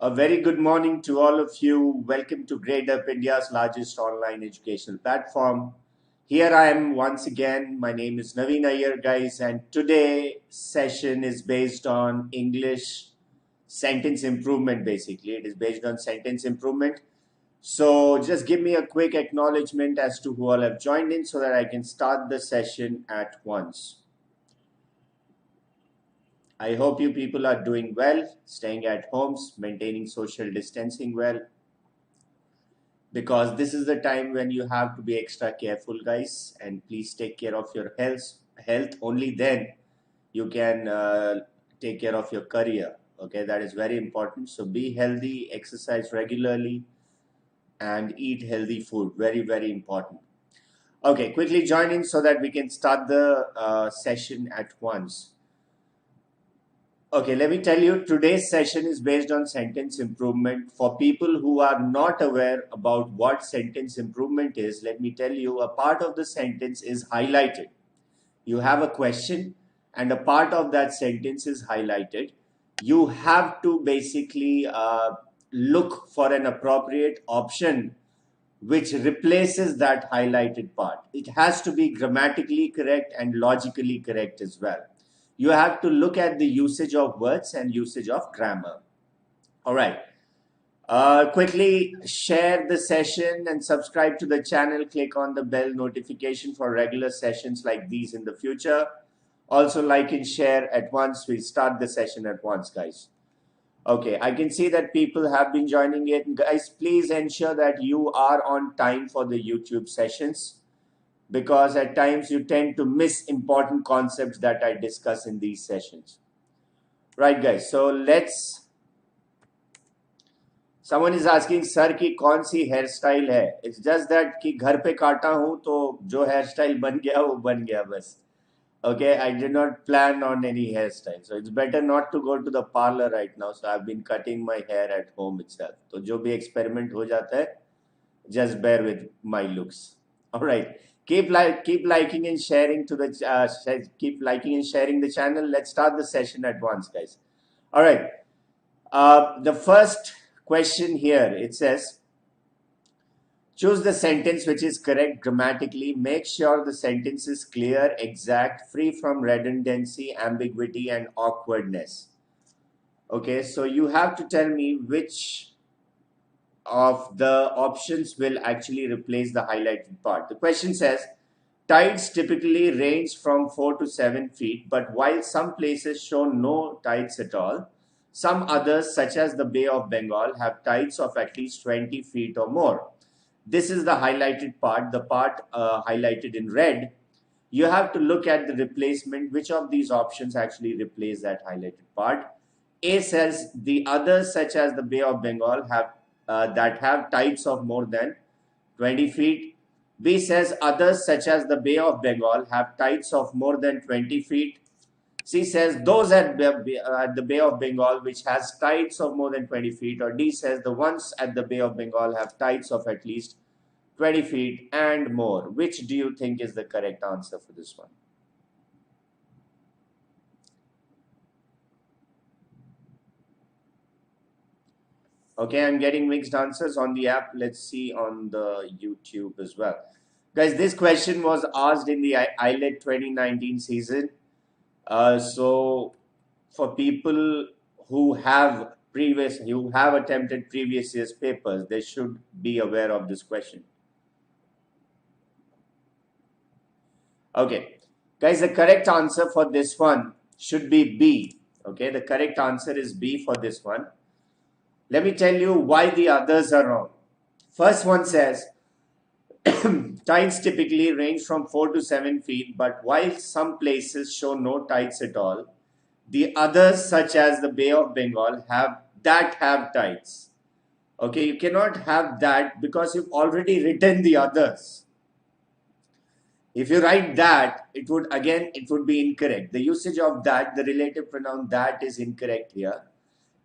A very good morning to all of you. Welcome to Gradeup, India's largest online educational platform. Here I am once again. My name is Navin Iyer, guys, and today's session is based on English sentence improvement, basically. It is based on sentence improvement. So just give me a quick acknowledgement as to who all have joined in so that I can start the session at once. I hope you people are doing well, staying at homes, maintaining social distancing well, because this is the time when you have to be extra careful, guys, and please take care of your health. Only then you can take care of your career. Okay, that is very important. So be healthy, exercise regularly, and eat healthy food. Very, very important. Okay, quickly join in so that we can start the session at once. Okay, let me tell you, today's session is based on sentence improvement. For people who are not aware about what sentence improvement is, let me tell you, a part of the sentence is highlighted. You have a question and a part of that sentence is highlighted. You have to basically look for an appropriate option which replaces that highlighted part. It has to be grammatically correct and logically correct as well. You have to look at the usage of words and usage of grammar. All right. Quickly share the session and subscribe to the channel. Click on the bell notification for regular sessions like these in the future. Also like and share at once. We'll start the session at once, guys. Okay, I can see that people have been joining it. Guys, please ensure that you are on time for the YouTube sessions, because at times you tend to miss important concepts that I discuss in these sessions. Right, guys, so someone is asking, sir, ki kaun si hairstyle hai? It's just that ki ghar pe kaata hu, to jo hairstyle ban gaya, wo ban gaya bas. Okay, I did not plan on any hairstyle. So it's better not to go to the parlor right now. So I've been cutting my hair at home itself. So jo bhi experiment ho jata hai, just bear with my looks. All right. Keep liking and sharing to the keep liking and sharing the channel. Let's start the session at once, guys. All right. The first question here, it says, choose the sentence which is correct grammatically. Make sure the sentence is clear, exact, free from redundancy, ambiguity, and awkwardness. Okay, so you have to tell me which of the options will actually replace the highlighted part. The question says, tides typically range from 4 to 7 feet, but while some places show no tides at all, some others, such as the Bay of Bengal, have tides of at least 20 feet or more. This is the highlighted part, the part highlighted in red. You have to look at the replacement, which of these options actually replace that highlighted part. A says the others, such as the Bay of Bengal, that have tides of more than 20 feet. B says others, such as the Bay of Bengal, have tides of more than 20 feet. C says those at the Bay of Bengal which has tides of more than 20 feet. Or D says the ones at the Bay of Bengal have tides of at least 20 feet and more. Which do you think is the correct answer for this one? Okay, I'm getting mixed answers on the app. Let's see on the YouTube as well. Guys, this question was asked in the IELTS 2019 season. So for people who have attempted previous year's papers, they should be aware of this question. Okay, guys, the correct answer for this one should be B. Okay, the correct answer is B for this one. Let me tell you why the others are wrong. First one says, tides typically range from 4 to 7 feet, but while some places show no tides at all, the others, such as the Bay of Bengal, have tides. Okay, you cannot have that because you've already written the others. If you write that, it would be incorrect. The usage of that, the relative pronoun that, is incorrect here.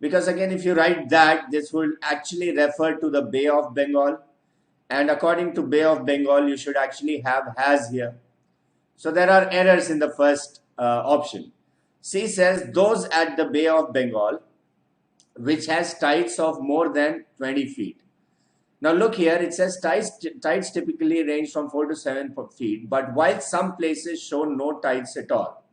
Because again, if you write that, this will actually refer to the Bay of Bengal. And according to Bay of Bengal, you should actually have has here. So there are errors in the first option. C says those at the Bay of Bengal which has tides of more than 20 feet. Now look here, it says tides typically range from 4 to 7 feet, but while some places show no tides at all.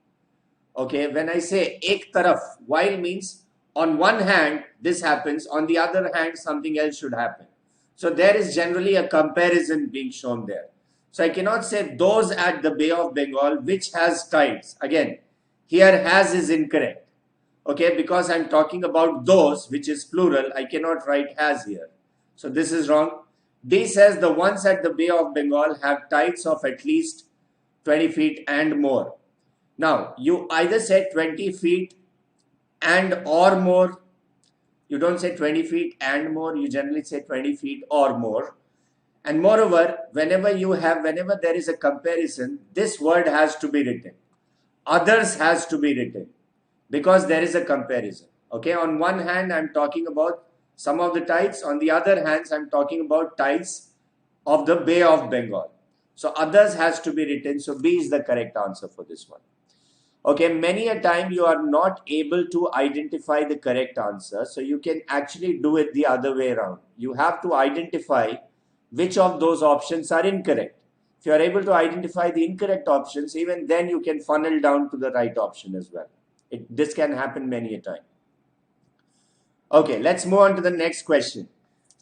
Okay, when I say ek taraf, while means on one hand this happens, on the other hand something else should happen. So there is generally a comparison being shown there. So I cannot say those at the Bay of Bengal which has tides. Again, here has is incorrect. Okay, because I'm talking about those, which is plural, I cannot write has here. So this is wrong. D says the ones at the Bay of Bengal have tides of at least 20 feet and more. Now, you either say 20 feet and or more. You don't say 20 feet and more. You generally say 20 feet or more. And moreover, whenever there is a comparison, this word has to be written. Others has to be written because there is a comparison. Okay, on one hand, I'm talking about some of the tides. On the other hand, I'm talking about tides of the Bay of Bengal. So others has to be written. So B is the correct answer for this one. Okay, many a time you are not able to identify the correct answer. So you can actually do it the other way around. You have to identify which of those options are incorrect. If you are able to identify the incorrect options, even then you can funnel down to the right option as well. This can happen many a time. Okay, let's move on to the next question.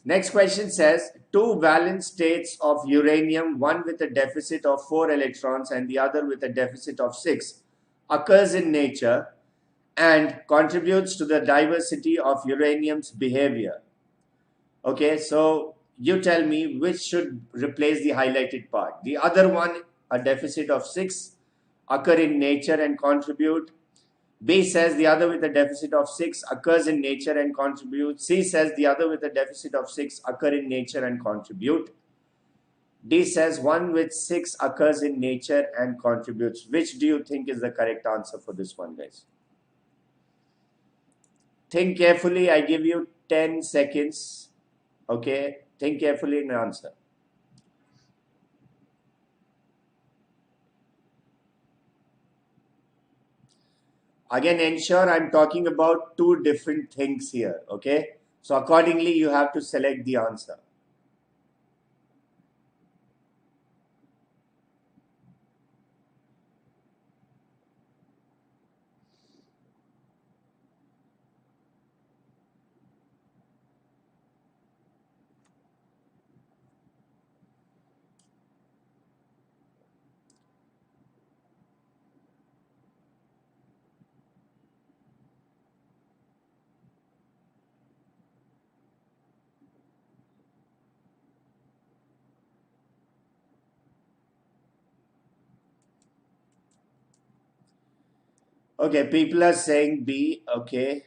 Next question says, two valence states of uranium, one with a deficit of 4 electrons and the other with a deficit of 6, occurs in nature and contributes to the diversity of uranium's behavior. Okay, so you tell me which should replace the highlighted part. The other one, a deficit of 6, occur in nature and contribute. B says the other with a deficit of 6 occurs in nature and contributes. C says the other with a deficit of 6 occur in nature and contribute. D says one with 6 occurs in nature and contributes. Which do you think is the correct answer for this one, guys? Think carefully. I give you 10 seconds. Okay, think carefully and answer. Again, ensure I'm talking about two different things here. Okay, so accordingly you have to select the answer. Okay, people are saying B. Okay.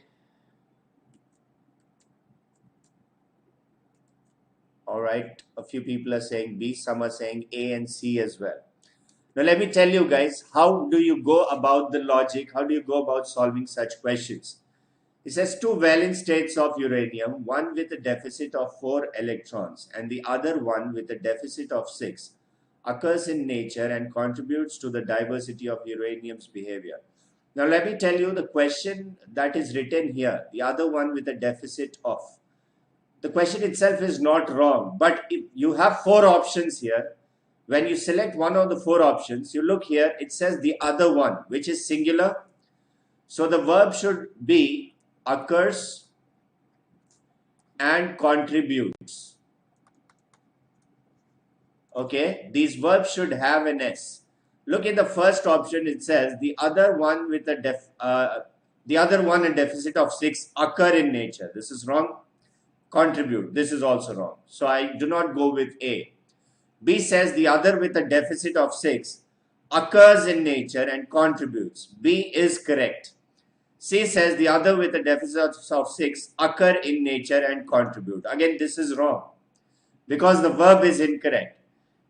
All right. A few people are saying B. Some are saying A and C as well. Now, let me tell you guys, how do you go about the logic? How do you go about solving such questions? It says two valence states of uranium, one with a deficit of 4 electrons and the other one with a deficit of 6, occurs in nature and contributes to the diversity of uranium's behavior. Now let me tell you the question that is written here, the other one with a deficit of. The question itself is not wrong, but if you have 4 options here. When you select one of the 4 options, you look here, it says the other one, which is singular. So the verb should be occurs and contributes. Okay, these verbs should have an S. Look at the first option. It says the other one with a deficit of 6 occur in nature. This is wrong. Contribute. This is also wrong. So I do not go with A. B says the other with a deficit of 6 occurs in nature and contributes. B is correct. C says the other with a deficit of 6 occur in nature and contribute. Again, this is wrong because the verb is incorrect.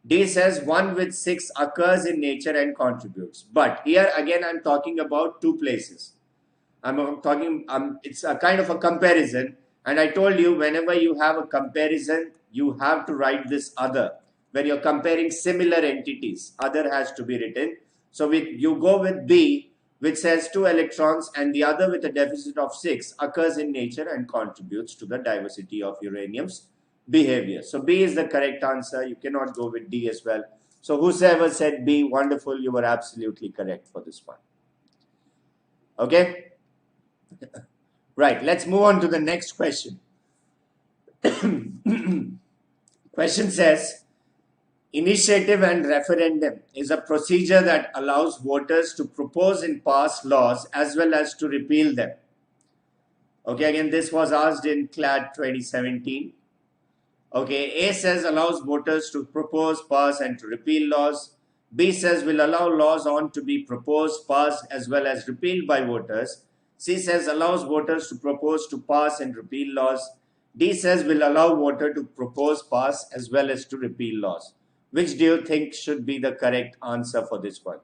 D says one with 6 occurs in nature and contributes. But here again, I'm talking about 2 places. It's a kind of a comparison. And I told you, whenever you have a comparison, you have to write this other. When you're comparing similar entities, other has to be written. So you go with B. which says 2 electrons and the other with a deficit of 6 occurs in nature and contributes to the diversity of uranium's behavior. So B is the correct answer. You cannot go with D as well. So whosoever said B, wonderful, you were absolutely correct for this one. Okay? Right, let's move on to the next question. Question says, initiative and referendum is a procedure that allows voters to propose and pass laws as well as to repeal them. Okay, again, this was asked in CLAT 2017. Okay, A says allows voters to propose, pass and to repeal laws. B says will allow laws on to be proposed, passed as well as repealed by voters. C says allows voters to propose, to pass and repeal laws. D says will allow voter to propose, pass as well as to repeal laws. Which do you think should be the correct answer for this one?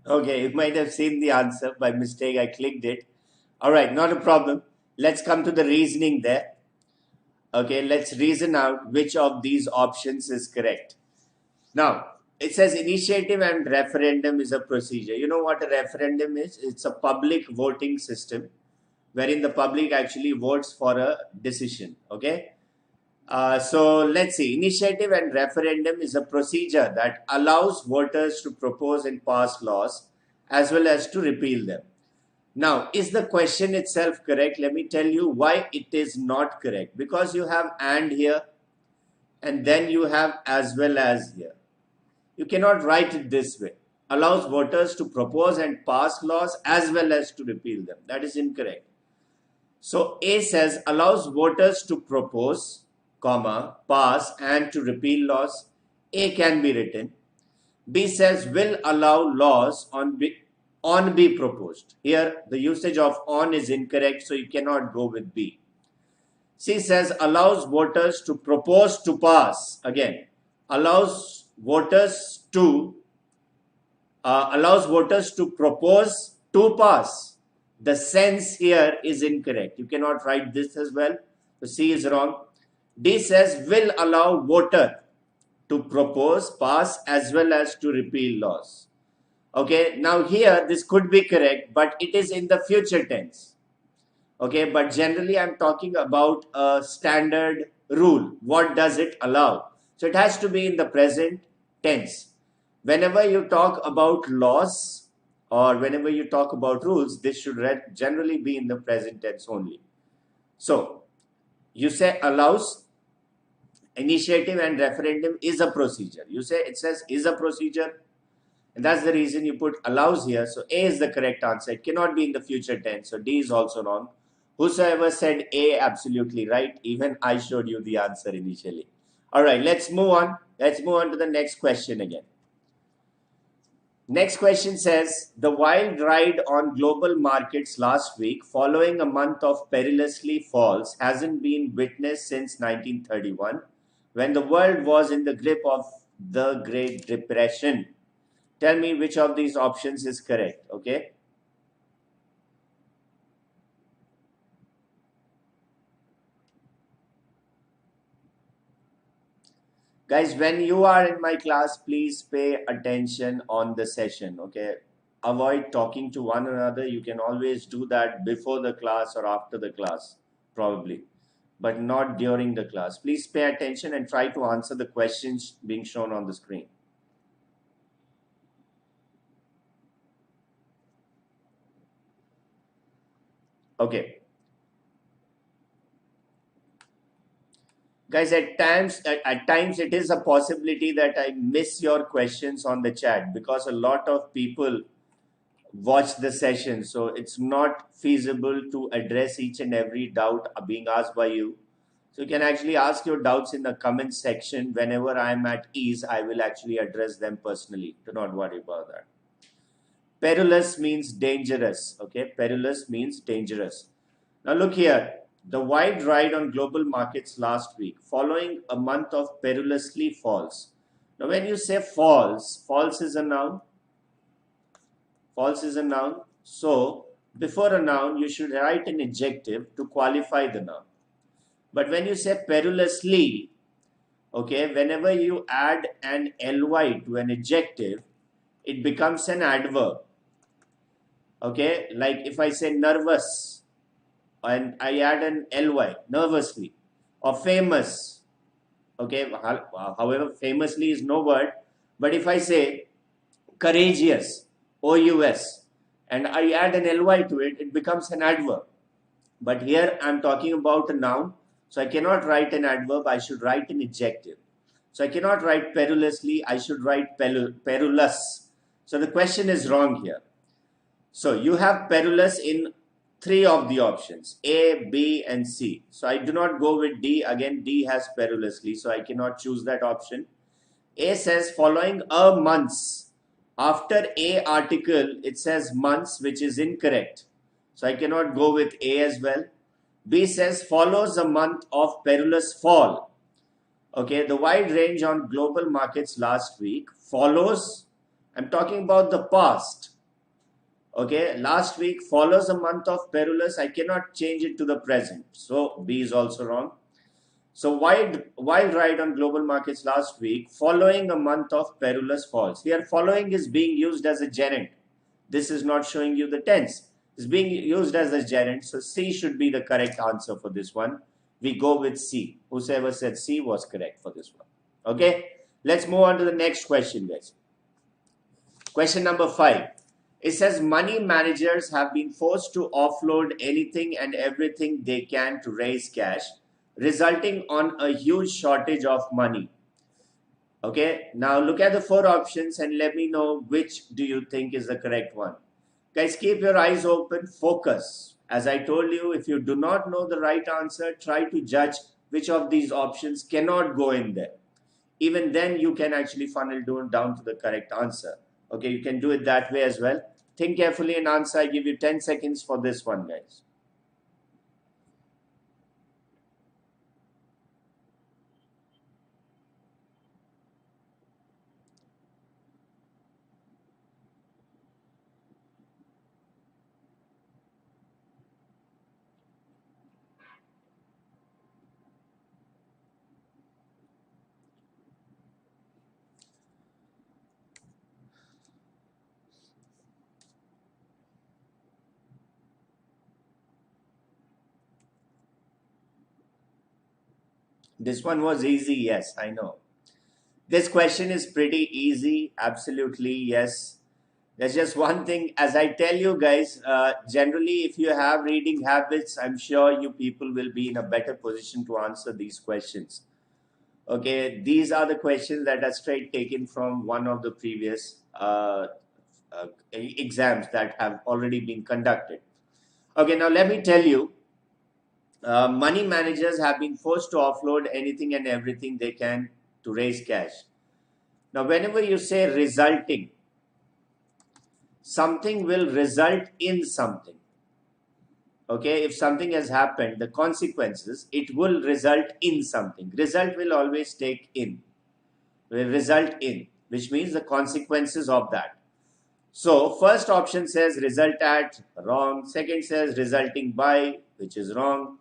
Okay, you might have seen the answer. By mistake, I clicked it. All right, not a problem. Let's come to the reasoning there. Okay, let's reason out which of these options is correct. Now, it says initiative and referendum is a procedure. You know what a referendum is? It's a public voting system wherein the public actually votes for a decision. Okay. So let's see. Initiative and referendum is a procedure that allows voters to propose and pass laws as well as to repeal them. Now, is the question itself correct? Let me tell you why it is not correct. Because you have and here and then you have as well as here. You cannot write it this way. Allows voters to propose and pass laws as well as to repeal them. That is incorrect. So A says allows voters to propose, comma, pass and to repeal laws. A can be written. B says will allow laws on be proposed. Here the usage of on is incorrect, so you cannot go with B. C says allows voters to propose to pass. Again, allows voters to propose to pass. The sense here is incorrect. You cannot write this as well. So C is wrong. D says will allow voter to propose, pass as well as to repeal laws. Okay, now here this could be correct, but it is in the future tense. Okay, but generally I'm talking about a standard rule. What does it allow? So it has to be in the present tense. Whenever you talk about laws or whenever you talk about rules, this should generally be in the present tense only. So you say allows, initiative and referendum is a procedure. You say it says is a procedure, and that's the reason you put allows here. So A is the correct answer. It cannot be in the future tense. So D is also wrong. Whosoever said A, absolutely right. Even I showed you the answer initially. All right, let's move on. Let's move on to the next question again. Next question says, the wild ride on global markets last week following a month of perilously falls hasn't been witnessed since 1931 when the world was in the grip of the Great Depression. Tell me which of these options is correct, okay? Guys, when you are in my class, please pay attention on the session, okay? Avoid talking to one another. You can always do that before the class or after the class, probably, but not during the class. Please pay attention and try to answer the questions being shown on the screen. Okay. Guys, at times it is a possibility that I miss your questions on the chat because a lot of people watch the session. So it's not feasible to address each and every doubt being asked by you. So you can actually ask your doubts in the comment section. Whenever I'm at ease, I will actually address them personally. Do not worry about that. Perilous means dangerous. Okay, perilous means dangerous. Now look here. The wide ride on global markets last week, following a month of perilously falls. Now when you say false, false is a noun. False is a noun. So before a noun, you should write an adjective to qualify the noun. But when you say perilously, okay, whenever you add an ly to an adjective, it becomes an adverb. Okay, like if I say nervous and I add an ly, nervously, or famous. Okay, however, famously is no word, but if I say courageous, ous, and I add an ly to it, it becomes an adverb. But here I'm talking about a noun, so I cannot write an adverb, I should write an adjective. So I cannot write perilously, I should write perulous. So the question is wrong here. So you have perulous in 3 of the options, A, B and C. So I do not go with D. Again, D has perilously, so I cannot choose that option. A says following a months. After A article, it says months, which is incorrect. So I cannot go with A as well. B says follows a month of perilous fall. Okay, the wide range on global markets last week follows, I'm talking about the past. Okay, last week follows a month of perilous. I cannot change it to the present. So B is also wrong. So wild ride on global markets last week following a month of perilous falls. Here following is being used as a gerund. This is not showing you the tense. It's being used as a gerund. So C should be the correct answer for this one. We go with C. Whoever said C was correct for this one. Okay, let's move on to the next question, guys. Question number 5. It says money managers have been forced to offload anything and everything they can to raise cash, resulting on a huge shortage of money. Okay, now look at the 4 options and let me know which do you think is the correct one. Guys, keep your eyes open, focus. As I told you, if you do not know the right answer, try to judge which of these options cannot go in there. Even then, you can actually funnel down to the correct answer. Okay, you can do it that way as well. Think carefully and answer. I give you 10 seconds for this one, guys. This one was easy, yes, I know. This question is pretty easy, absolutely, yes. There's just one thing, as I tell you guys, generally if you have reading habits, I'm sure you people will be in a better position to answer these questions. Okay, these are the questions that are straight taken from one of the previous exams that have already been conducted. Okay, now let me tell you, money managers have been forced to offload anything and everything they can to raise cash. Now, whenever you say resulting, something will result in something. Okay, if something has happened, the consequences, it will result in something. Result will always take in, will result in, which means the consequences of that. So, first option says result at, wrong. Second says resulting by, which is wrong.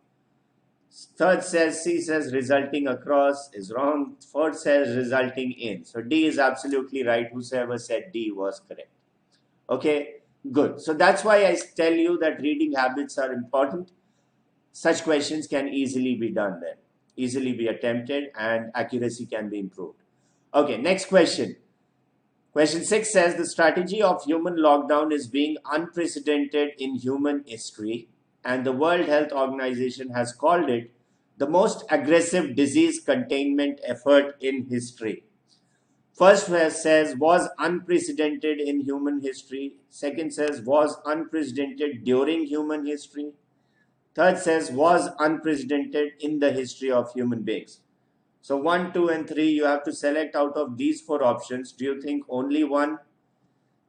Third says, C says resulting across is wrong. Fourth says resulting in. So D is absolutely right. Whoever said D was correct. Okay, good. So that's why I tell you that reading habits are important. Such questions can easily be done then, easily be attempted, and accuracy can be improved. Okay, next question. Question 6 says the strategy of human lockdown is being unprecedented in human history, and the World Health Organization has called it the most aggressive disease containment effort in history. First says was unprecedented in human history. Second says was unprecedented during human history. Third says was unprecedented in the history of human beings. So 1, 2 and 3 you have to select out of these 4 options. Do you think only 1?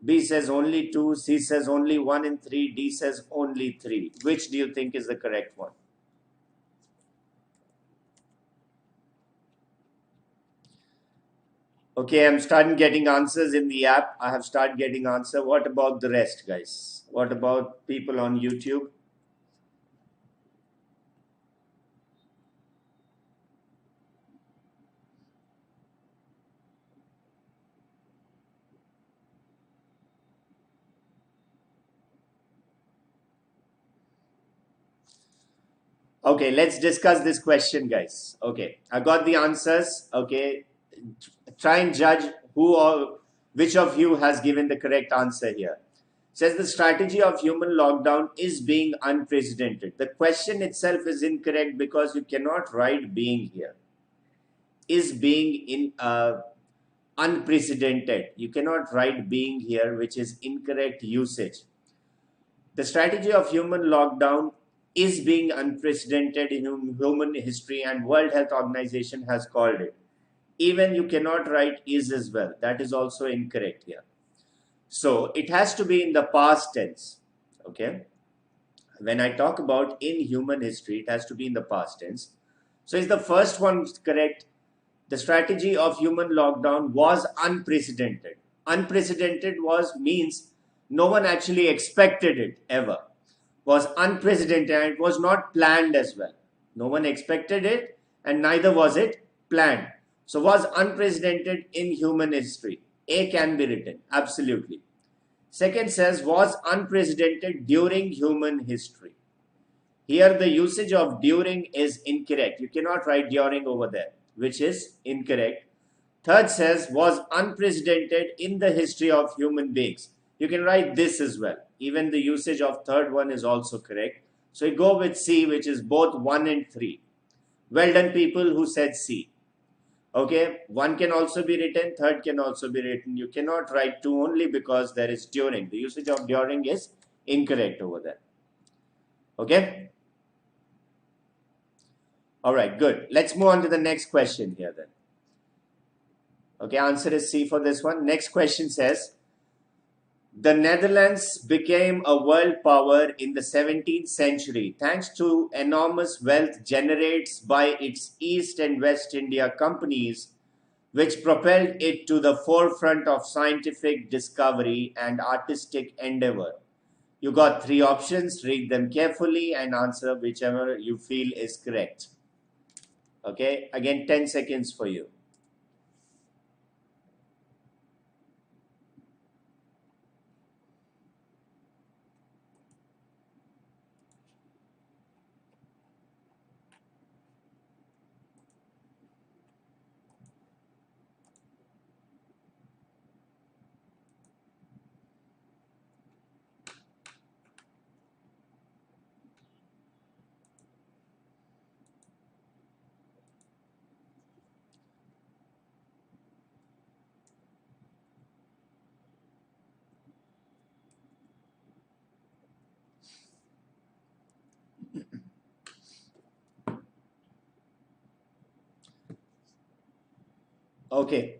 B says only 2, C says only 1 and 3, D says only 3. Which do you think is the correct one? Okay, I'm starting getting answers in the app. I have started getting answer. What about the rest, guys? What about people on YouTube? Okay, let's discuss this question, guys. Okay, I got the answers. Okay, try and judge who or which of you has given the correct answer here. Says the strategy of human lockdown is being unprecedented. The question itself is incorrect because you cannot write being here. Is being in unprecedented. You cannot write being here, which is incorrect usage. The strategy of human lockdown is being unprecedented in human history, and World Health Organization has called it. Even you cannot write is as well. That is also incorrect here. So it has to be in the past tense. Okay. When I talk about in human history, it has to be in the past tense. So is the first one correct? The strategy of human lockdown was unprecedented. Unprecedented was means no one actually expected it ever. Was unprecedented and it was not planned as well. No one expected it and neither was it planned. So was unprecedented in human history. A can be written, absolutely. Second says was unprecedented during human history. Here the usage of during is incorrect. You cannot write during over there, which is incorrect. Third says was unprecedented in the history of human beings. You can write this as well. Even the usage of third one is also correct. So you go with C, which is both 1 and 3. Well done people who said C. Okay, 1 can also be written, third can also be written. You cannot write 2 only because there is during. The usage of during is incorrect over there. Okay. All right, good. Let's move on to the next question here then. Okay, answer is C for this one. Next question says, the Netherlands became a world power in the 17th century thanks to enormous wealth generated by its East and West India companies, which propelled it to the forefront of scientific discovery and artistic endeavor. You got 3 options, read them carefully and answer whichever you feel is correct. Okay, again 10 seconds for you. Okay,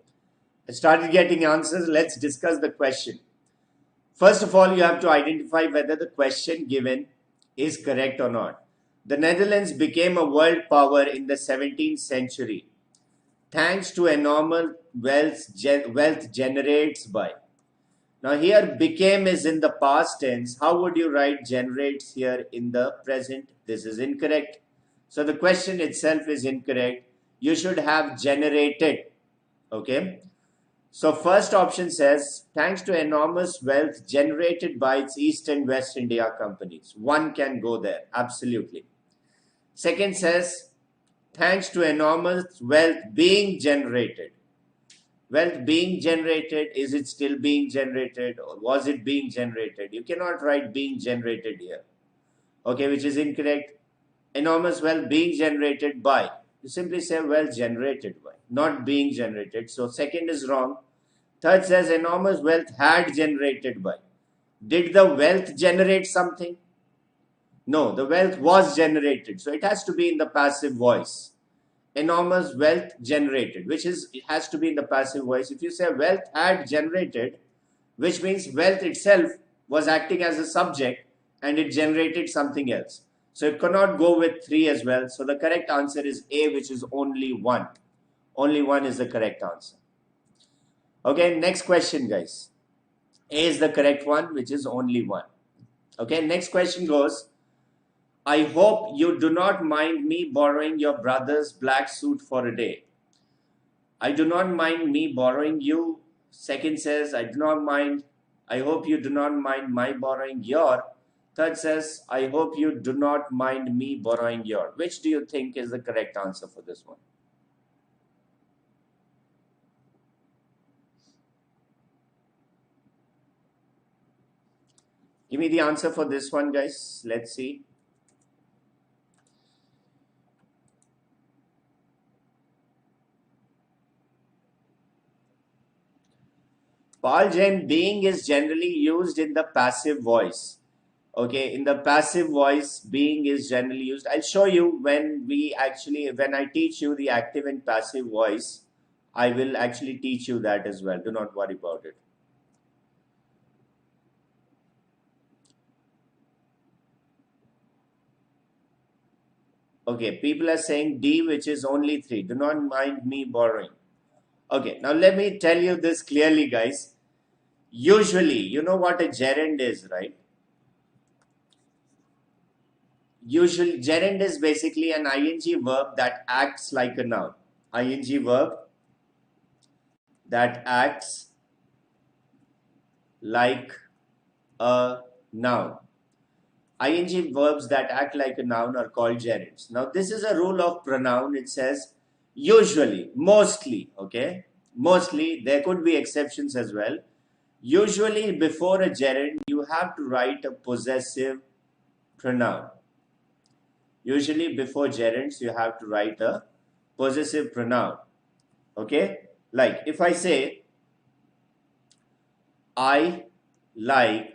I started getting answers. Let's discuss the question. First of all, you have to identify whether the question given is correct or not. The Netherlands became a world power in the 17th century thanks to enormous wealth generates by. Now here became is in the past tense. How would you write generates here in the present? This is incorrect. So the question itself is incorrect. You should have generated. Okay. So first option says, thanks to enormous wealth generated by its East and West India companies. 1 can go there, absolutely. Second says, thanks to enormous wealth being generated. Wealth being generated, is it still being generated or was it being generated? You cannot write being generated here. Okay, which is incorrect. Enormous wealth being generated by. You simply say wealth generated by, not being generated. So second is wrong. Third says enormous wealth had generated by. Did the wealth generate something? No, the wealth was generated. So it has to be in the passive voice. Enormous wealth generated, which is, it has to be in the passive voice. If you say wealth had generated, which means wealth itself was acting as a subject and it generated something else. So it cannot go with 3 as well. So the correct answer is A, which is only 1. Only 1 is the correct answer. Okay, next question, guys. A is the correct one, which is only one. Okay, next question goes, I hope you do not mind me borrowing your brother's black suit for a day. I do not mind me borrowing you. Second says, I do not mind. I hope you do not mind my borrowing your. Third says, I hope you do not mind me borrowing your. Which do you think is the correct answer for this one? Give me the answer for this one, guys. Let's see. Paul Jain, being is generally used in the passive voice. Okay, in the passive voice, being is generally used. I'll show you when I teach you the active and passive voice, I will actually teach you that as well. Do not worry about it. Okay, people are saying D, which is only 3. Do not mind me borrowing. Okay, now let me tell you this clearly, guys. Usually, you know what a gerund is, right? Usually, gerund is basically an ing verb that acts like a noun. Ing verb that acts like a noun. Ing verbs that act like a noun are called gerunds. Now, this is a rule of pronoun. It says usually, mostly, okay? Mostly, there could be exceptions as well. Usually, before a gerund, you have to write a possessive pronoun. Usually, before gerunds, you have to write a possessive pronoun. Okay? Like if I say, I like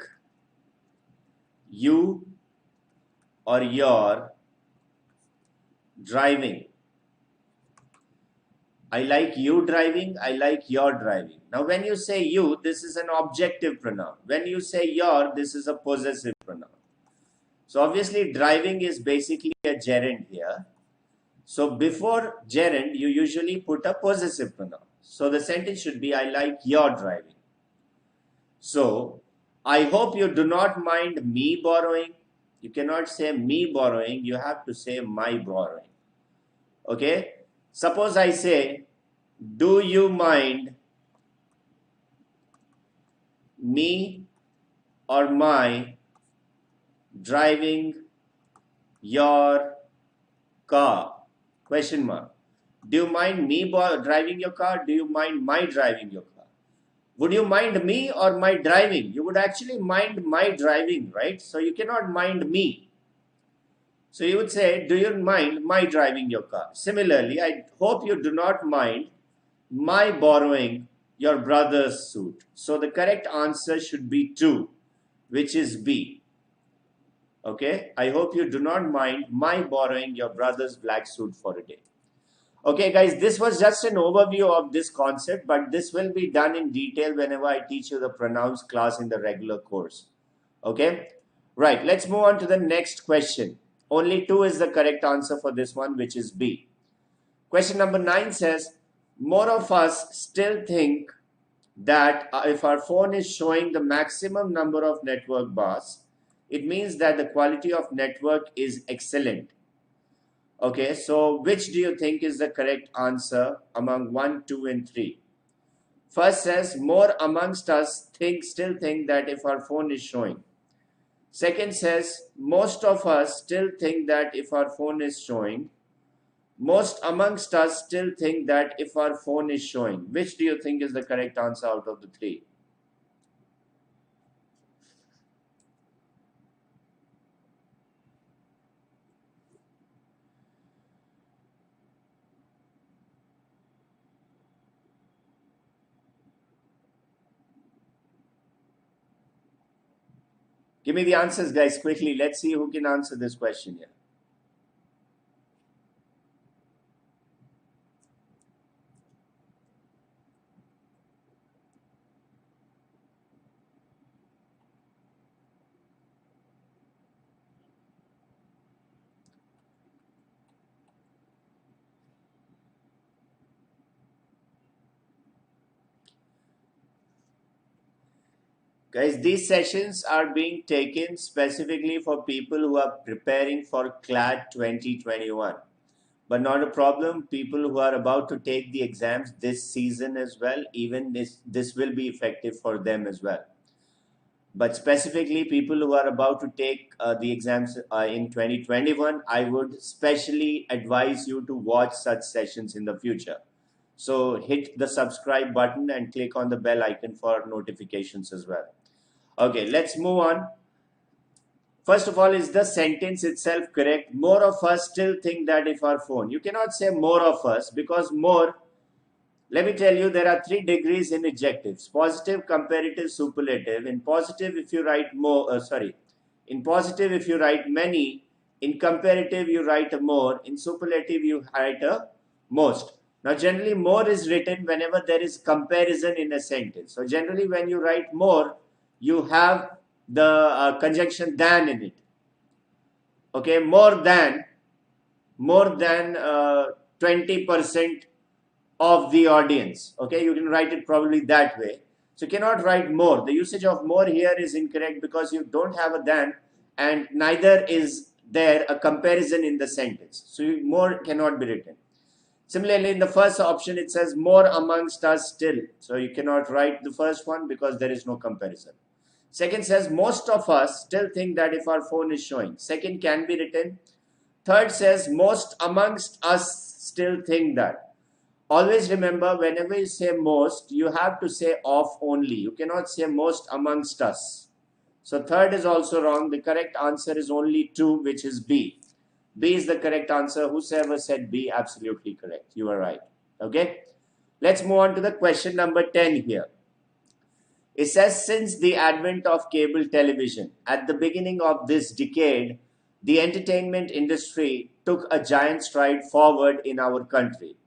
you or your driving. I like you driving, I like your driving. Now, when you say you, this is an objective pronoun. When you say your, this is a possessive pronoun. So, obviously, driving is basically a gerund here. So, before gerund, you usually put a possessive pronoun. So, the sentence should be, I like your driving. So, I hope you do not mind me borrowing. You cannot say me borrowing, you have to say my borrowing. Okay? Suppose I say, do you mind me or my driving your car? Question mark. Do you mind me driving your car? Do you mind my driving your car? Would you mind me or my driving? You would actually mind my driving, right? So you cannot mind me. So you would say, do you mind my driving your car? Similarly, I hope you do not mind my borrowing your brother's suit. So the correct answer should be 2, which is B. Okay, I hope you do not mind my borrowing your brother's black suit for a day. Okay, guys, this was just an overview of this concept, but this will be done in detail whenever I teach you the pronouns class in the regular course. Okay, right, let's move on to the next question. Only 2 is the correct answer for this one, which is B. Question number 9 says, more of us still think that if our phone is showing the maximum number of network bars, it means that the quality of network is excellent. Okay, so which do you think is the correct answer among 1, 2, and 3? First says, more amongst us still think that if our phone is showing. Second says, most of us still think that if our phone is showing. Most amongst us still think that if our phone is showing. Which do you think is the correct answer out of the 3? Give me the answers, guys, quickly. Let's see who can answer this question here. Guys, these sessions are being taken specifically for people who are preparing for CLAT 2021. But not a problem. People who are about to take the exams this season as well, even this will be effective for them as well. But specifically, people who are about to take the exams in 2021, I would specially advise you to watch such sessions in the future. So hit the subscribe button and click on the bell icon for notifications as well. Okay, let's move on. First of all, is the sentence itself correct? More of us still think that if our phone. You cannot say more of us because more, let me tell you, there are 3 degrees in adjectives: positive, comparative, superlative. In positive, if you write more, in positive, if you write many, in comparative, you write a more, in superlative, you write a most. Now, generally, more is written whenever there is comparison in a sentence. So, generally, when you write more, you have the conjunction than in it. Okay, more than 20% of the audience. Okay, you can write it probably that way. So you cannot write more. The usage of more here is incorrect because you don't have a than, and neither is there a comparison in the sentence. So more cannot be written. Similarly, in the first option, it says more amongst us still. So you cannot write the first one because there is no comparison. Second says most of us still think that if our phone is showing. Second can be written. Third says most amongst us still think that. Always remember, whenever you say most, you have to say of only. You cannot say most amongst us. So third is also wrong. The correct answer is only 2, which is B. B is the correct answer. Whosoever said B, absolutely correct. You are right. Okay. Let's move on to the question number 10 here. It says, since the advent of cable television, at the beginning of this decade, the entertainment industry took a giant stride forward in our country.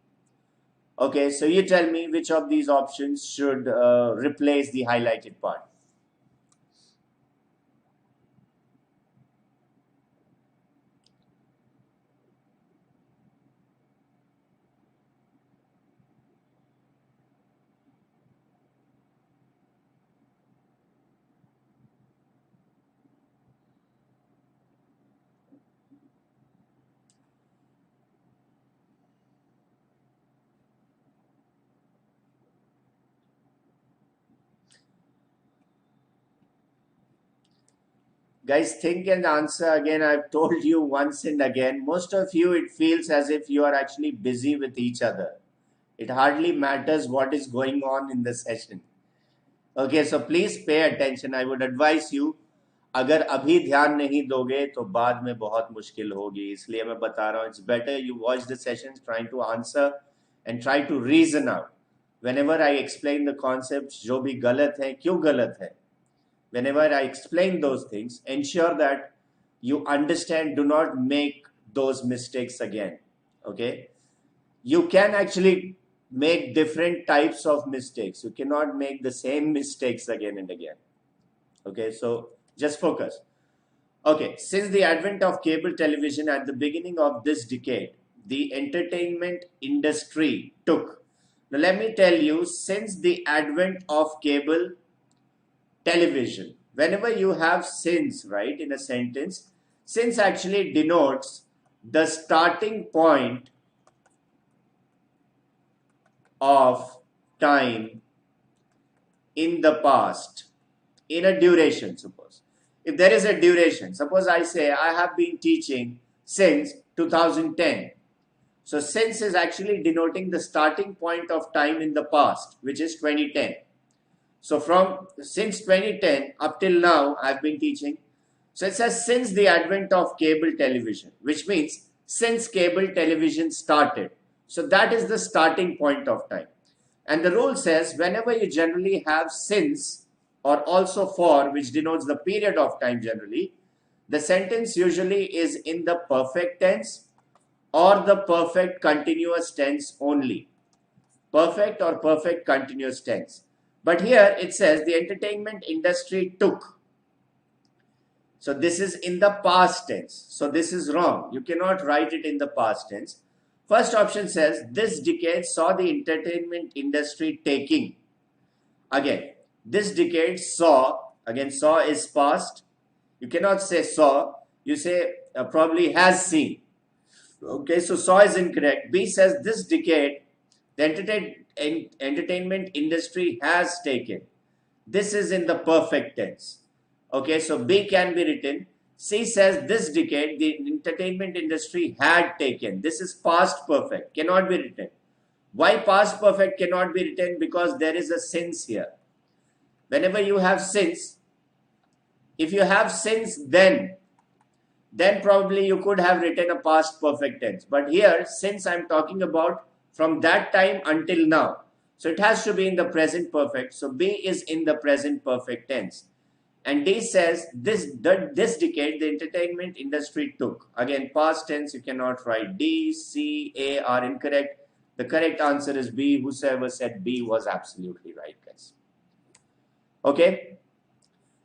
Okay, so you tell me which of these options should replace the highlighted part. Guys, think and answer again. I've told you once and again. Most of you, it feels as if you are actually busy with each other. It hardly matters what is going on in the session. Okay, so please pay attention. I would advise you, अगर अभी ध्यान नहीं दोगे तो बाद में बहुत मुश्किल होगी, इसलिए मैं बता रहा हूँ, it's better you watch the sessions trying to answer and try to reason out. Whenever I explain the concepts, जो भी गलत है, क्यों गलत है, whenever I explain those things, ensure that you understand, do not make those mistakes again. Okay, you can actually make different types of mistakes. You cannot make the same mistakes again and again. Okay, so just focus. Okay, since the advent of cable television at the beginning of this decade, the entertainment industry took. Now let me tell you, since the advent of cable television, whenever you have since, right, in a sentence, since actually denotes the starting point of time in the past, in a duration. Suppose if there is a duration, suppose I say I have been teaching since 2010. So since is actually denoting the starting point of time in the past, which is 2010. So from since 2010 up till now, I've been teaching. So it says since the advent of cable television, which means since cable television started. So that is the starting point of time. And the rule says whenever you generally have since or also for, which denotes the period of time generally, the sentence usually is in the perfect tense or the perfect continuous tense only. Perfect or perfect continuous tense. But here it says the entertainment industry took. So this is in the past tense. So this is wrong. You cannot write it in the past tense. First option says this decade saw the entertainment industry taking. Again, this decade saw, Again, saw is past. You cannot say saw. You say probably has seen. Okay, so saw is incorrect. B says this decade, the entertainment industry has taken. This is in the perfect tense. Okay, so B can be written. C says this decade, the entertainment industry had taken. This is past perfect, cannot be written. Why past perfect cannot be written? Because there is a since here. Whenever you have since, if you have since then probably you could have written a past perfect tense. But here, since I'm talking about from that time until now, so it has to be in the present perfect. So B is in the present perfect tense. And D says this decade the entertainment industry took. Again, past tense, you cannot write. D, C, A are incorrect. The correct answer is B. Whosoever said B was absolutely right, guys. Okay.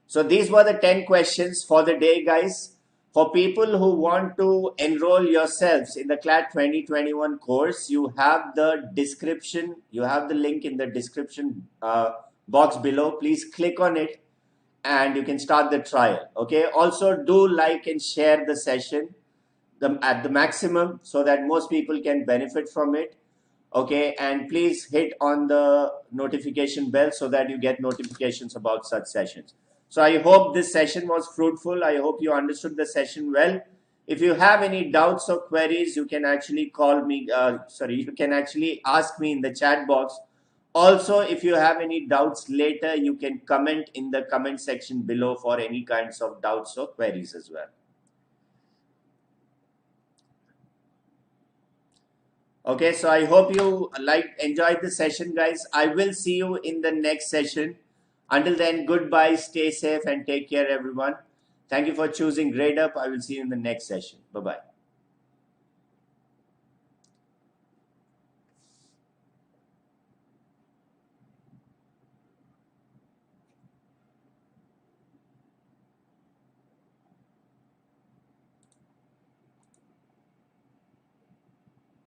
So these were the 10 questions for the day, guys. For people who want to enroll yourselves in the CLAT 2021 course, you have the description, you have the link in the description box below. Please click on it and you can start the trial. Okay. Also, do like and share the session at the maximum so that most people can benefit from it. Okay. And please hit on the notification bell so that you get notifications about such sessions. So I hope this session was fruitful. I hope you understood the session well. If you have any doubts or queries, you can actually call me. You can actually ask me in the chat box. Also, if you have any doubts later, you can comment in the comment section below for any kinds of doubts or queries as well. Okay, so I hope you enjoyed the session, guys. I will see you in the next session. Until then, goodbye, stay safe and take care, everyone. Thank you for choosing Gradeup. I will see you in the next session. Bye-bye.